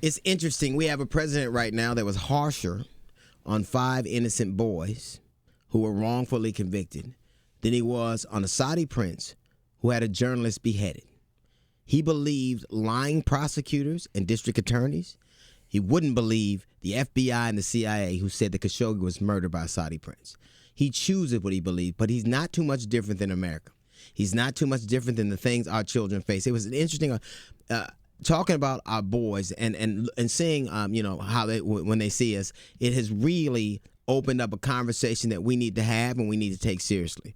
It's interesting. We have a president right now that was harsher on 5 innocent boys who were wrongfully convicted than he was on a Saudi prince who had a journalist beheaded. He believed lying prosecutors and district attorneys. He wouldn't believe the FBI and the CIA who said that Khashoggi was murdered by a Saudi prince. He chooses what he believes, but he's not too much different than America. He's not too much different than the things our children face. It was an interesting talking about our boys and seeing how they when they see us. It has really opened up a conversation that we need to have and we need to take seriously.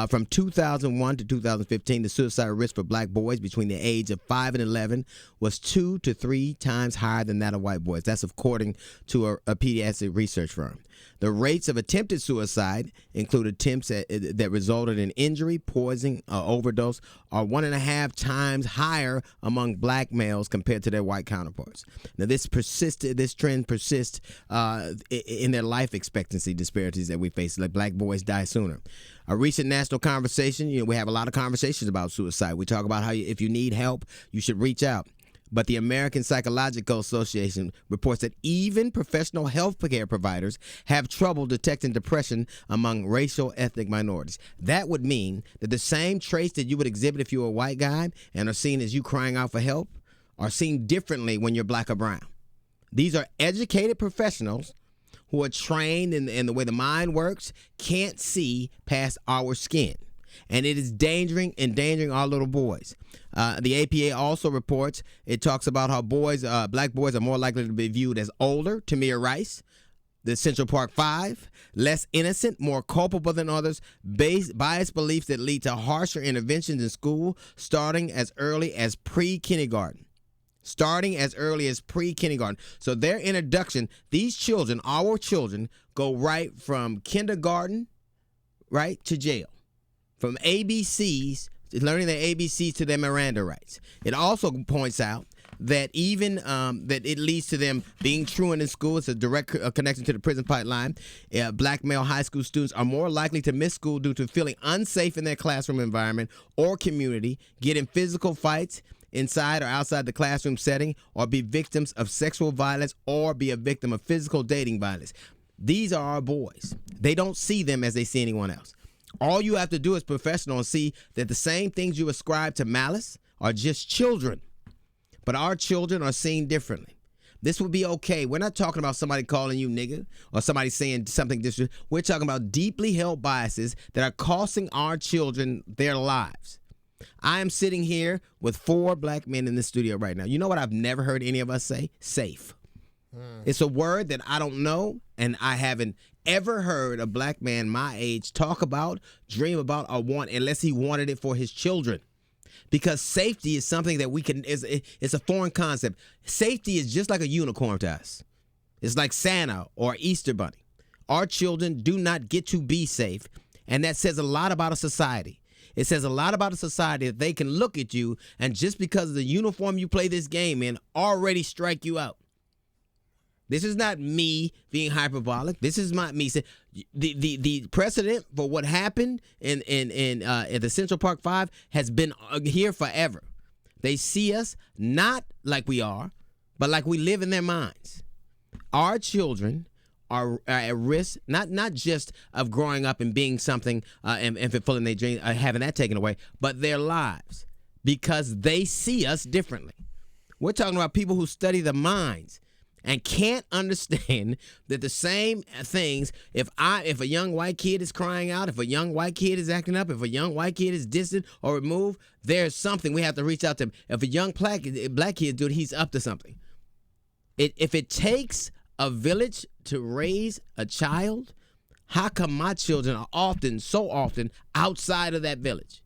From 2001 to 2015, the suicide risk for black boys between the age of 5 and 11 was 2 to 3 times higher than that of white boys. That's according to a pediatric research firm. The rates of attempted suicide include attempts that resulted in injury, poisoning, or overdose are 1.5 times higher among black males compared to their white counterparts. Now, this trend persists in their life expectancy disparities that we face. Like black boys die sooner. A recent national conversation, we have a lot of conversations about suicide. We talk about how if you need help, you should reach out. But the American Psychological Association reports that even professional health care providers have trouble detecting depression among racial ethnic minorities. That would mean that the same traits that you would exhibit if you were a white guy and are seen as you crying out for help are seen differently when you're black or brown. These are educated professionals who are trained in the way the mind works, can't see past our skin. And it is endangering our little boys. The APA also reports, it talks about how black boys are more likely to be viewed as older, Tamir Rice, the Central Park Five, less innocent, more culpable than others, biased beliefs that lead to harsher interventions in school starting as early as pre-kindergarten. So their introduction, these children, our children, go right from kindergarten, right, to jail. From ABCs, learning their ABCs to their Miranda rights. It also points out that even that it leads to them being truant in school. It's a direct connection to the prison pipeline. Black male high school students are more likely to miss school due to feeling unsafe in their classroom environment or community, get in physical fights inside or outside the classroom setting, or be victims of sexual violence or be a victim of physical dating violence. These are our boys. They don't see them as they see anyone else. All you have to do as professional and see that the same things you ascribe to malice are just children. But our children are seen differently. This would be okay. We're not talking about somebody calling you nigga or somebody saying something disrespectful. We're talking about deeply held biases that are costing our children their lives. I am sitting here with 4 black men in the studio right now. You know what I've never heard any of us say? Safe. It's a word that I don't know, and I haven't ever heard a black man my age talk about, dream about, or want unless he wanted it for his children. Because safety is something that it's a foreign concept. Safety is just like a unicorn to us. It's like Santa or Easter Bunny. Our children do not get to be safe, and that says a lot about a society. It says a lot about a society that they can look at you and just because of the uniform you play this game in already strike you out. This is not me being hyperbolic. This is me saying the precedent for what happened in the Central Park Five has been here forever. They see us not like we are, but like we live in their minds. Our children are at risk, not just of growing up and being something and fulfilling their dreams, having that taken away, but their lives, because they see us differently. We're talking about people who study the minds and can't understand that the same things, if a young white kid is crying out, if a young white kid is acting up, if a young white kid is distant or removed, there's something we have to reach out to him. If a young black kid do it, he's up to something. If it takes a village to raise a child, how come my children are so often outside of that village?